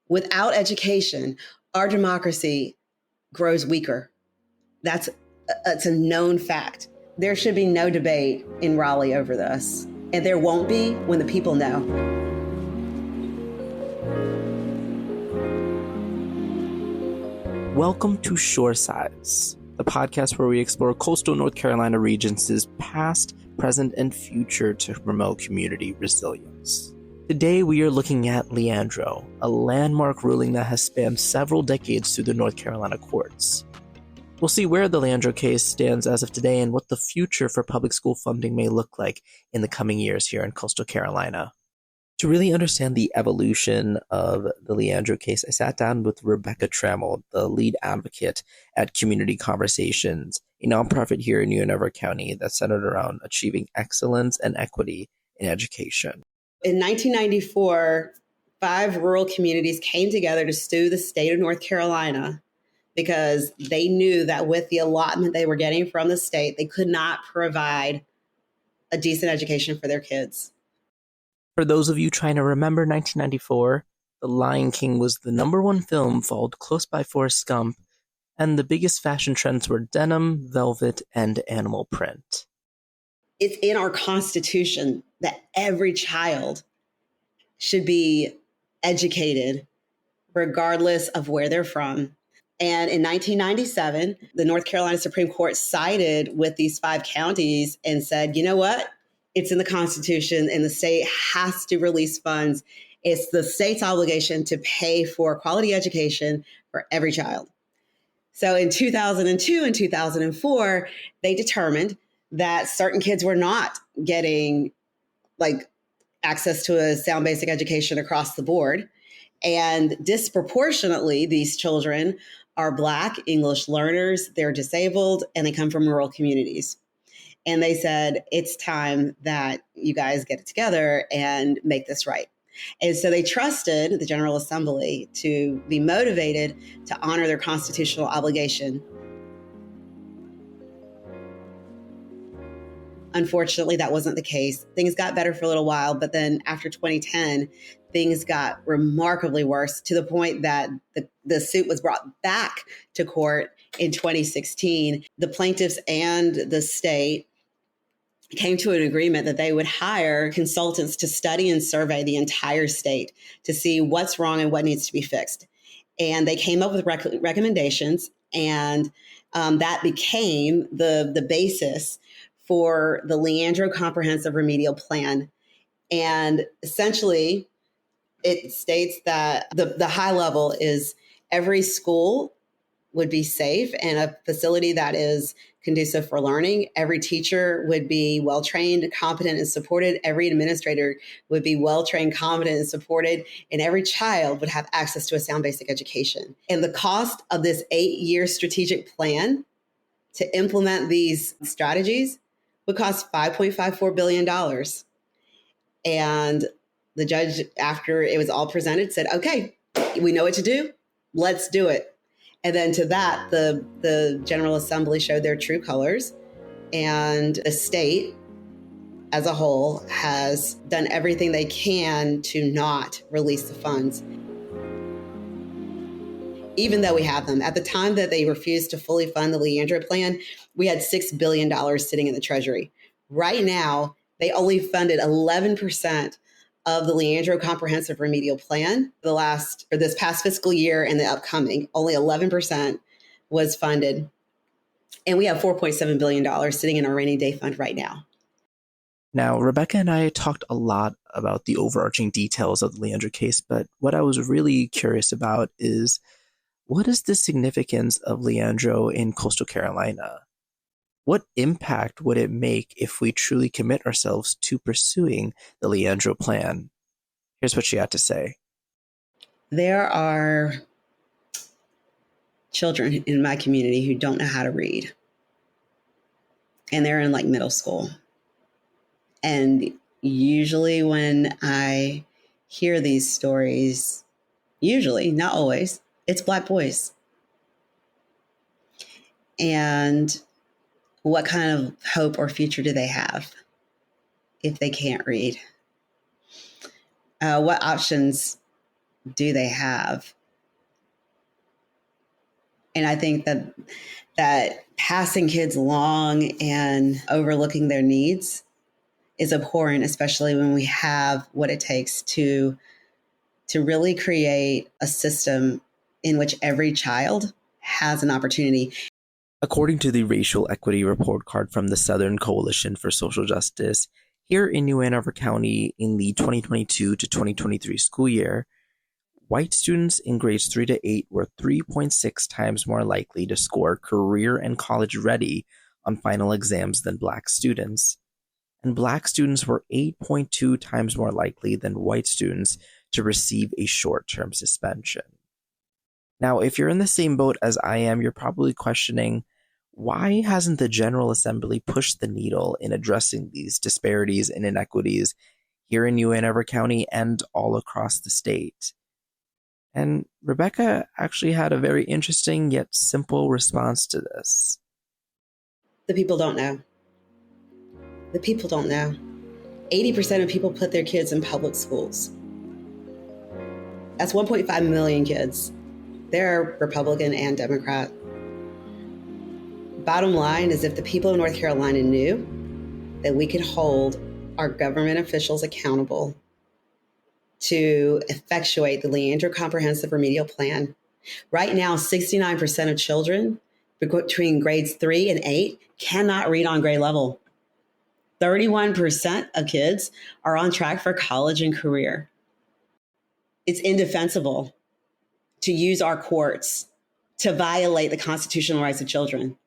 Without education, our democracy grows weaker. It's a known fact. There should be no debate in Raleigh over this, and there won't be when the people know. Welcome to Shoresides, the podcast where we explore coastal North Carolina regions' past, present, and future to promote community resilience. Today we are looking at Leandro, a landmark ruling that has spanned several decades through the North Carolina courts. We'll see where the Leandro case stands as of today and what the future for public school funding may look like in the coming years here in coastal Carolina. To really understand the evolution of the Leandro case, I sat down with Rebecca Trammell, the lead advocate at Community Conversations, a nonprofit here in Hanover County that's centered around achieving excellence and equity in education. In 1994, 5 rural communities came together to sue the state of North Carolina because they knew that with the allotment they were getting from the state, they could not provide a decent education for their kids. For those of you trying to remember 1994, The Lion King was the #1 film, followed close by Forrest Gump, and the biggest fashion trends were denim, velvet, and animal print. It's in our Constitution that every child should be educated regardless of where they're from. And in 1997, the North Carolina Supreme Court sided with these 5 counties and said, you know what? It's in the Constitution and the state has to release funds. It's the state's obligation to pay for quality education for every child. So in 2002 and 2004, they determined that certain kids were not getting access to a sound basic education across the board. And disproportionately, these children are Black English learners, they're disabled, and they come from rural communities. And they said, it's time that you guys get it together and make this right. And so they trusted the General Assembly to be motivated to honor their constitutional obligation. Unfortunately, that wasn't the case. Things got better for a little while, but then after 2010, things got remarkably worse to the point that the suit was brought back to court in 2016. The plaintiffs and the state came to an agreement that they would hire consultants to study and survey the entire state to see what's wrong and what needs to be fixed. And they came up with recommendations, and that became the basis for the Leandro Comprehensive Remedial Plan. And essentially, it states that the high level is every school would be safe and a facility that is conducive for learning. Every teacher would be well-trained, competent, and supported. Every administrator would be well-trained, competent, and supported. And every child would have access to a sound basic education. And the cost of this 8-year strategic plan to implement these strategies would cost $5.54 billion. And the judge, after it was all presented, said, okay, we know what to do. Let's do it. And then to that, the General Assembly showed their true colors. And the state as a whole has done everything they can to not release the funds. Even though we have them. At the time that they refused to fully fund the Leandro plan, we had $6 billion sitting in the Treasury. Right now, they only funded 11% of the Leandro Comprehensive Remedial Plan this past fiscal year and the upcoming. Only 11% was funded. And we have $4.7 billion sitting in our rainy day fund right now. Now, Rebecca and I talked a lot about the overarching details of the Leandro case, but what I was really curious about is, what is the significance of Leandro in coastal Carolina? What impact would it make if we truly commit ourselves to pursuing the Leandro plan? Here's what she had to say. There are children in my community who don't know how to read. And they're in middle school. And usually when I hear these stories, usually, not always, it's Black boys. And what kind of hope or future do they have if they can't read? What options do they have? And I think that passing kids along and overlooking their needs is abhorrent, especially when we have what it takes to really create a system in which every child has an opportunity. According to the Racial Equity Report Card from the Southern Coalition for Social Justice, here in New Hanover County in the 2022 to 2023 school year, white students in grades 3 to 8 were 3.6 times more likely to score career and college ready on final exams than Black students. And Black students were 8.2 times more likely than white students to receive a short-term suspension. Now, if you're in the same boat as I am, you're probably questioning, why hasn't the General Assembly pushed the needle in addressing these disparities and inequities here in New Hanover County and all across the state? And Rebecca actually had a very interesting yet simple response to this. The people don't know. The people don't know. 80% of people put their kids in public schools. That's 1.5 million kids. They're Republican and Democrat. Bottom line is, if the people of North Carolina knew that we could hold our government officials accountable to effectuate the Leandro Comprehensive Remedial Plan. Right now, 69% of children between grades 3 and 8 cannot read on grade level. 31% of kids are on track for college and career. It's indefensible to use our courts to violate the constitutional rights of children.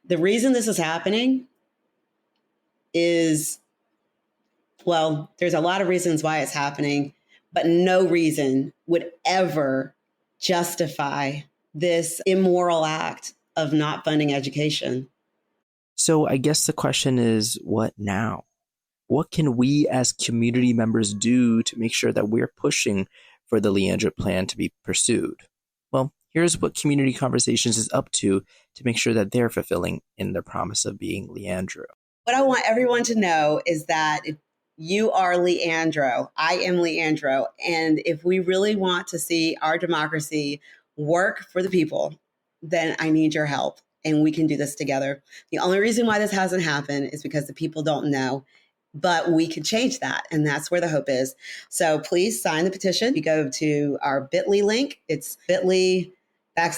The reason this is happening is, well, there's a lot of reasons why it's happening, but no reason would ever justify this immoral act of not funding education. So I guess the question is, what now? What can we as community members do to make sure that we're pushing for the Leandro plan to be pursued? Well, here's what Community Conversations is up to make sure that they're fulfilling in their promise of being Leandro. What I want everyone to know is that you are Leandro. I am Leandro. And if we really want to see our democracy work for the people, then I need your help. And we can do this together. The only reason why this hasn't happened is because the people don't know. But we can change that. And that's where the hope is. So please sign the petition. You go to our bit.ly link. It's bit.ly /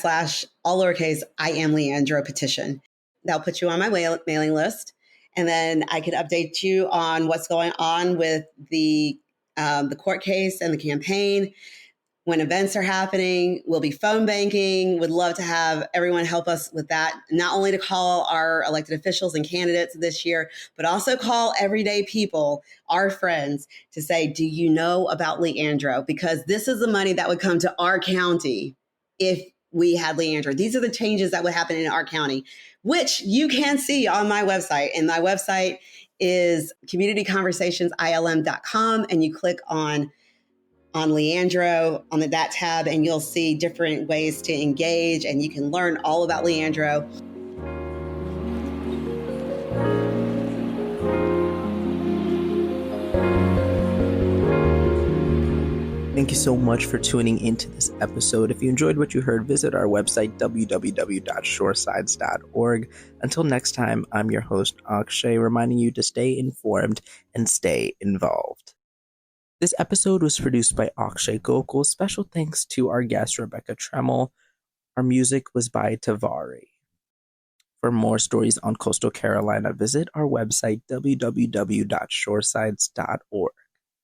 all lowercase I am Leandro petition. That'll put you on my mailing list. And then I can update you on what's going on with the court case and the campaign. When events are happening, we'll be phone banking. Would love to have everyone help us with that. Not only to call our elected officials and candidates this year, but also call everyday people, our friends, to say, do you know about Leandro? Because this is the money that would come to our county if we had Leandro. These are the changes that would happen in our county, which you can see on my website. And my website is communityconversationsilm.com. And you click on Leandro on that tab, and you'll see different ways to engage, and you can learn all about Leandro. Thank you so much for tuning into this episode. If you enjoyed what you heard, visit our website, www.shoresides.org. Until next time, I'm your host, Akshay, reminding you to stay informed and stay involved. This episode was produced by Akshay Gokul. Special thanks to our guest, Rebecca Tremmel. Our music was by Tavari. For more stories on Coastal Carolina, visit our website, www.shoresides.org.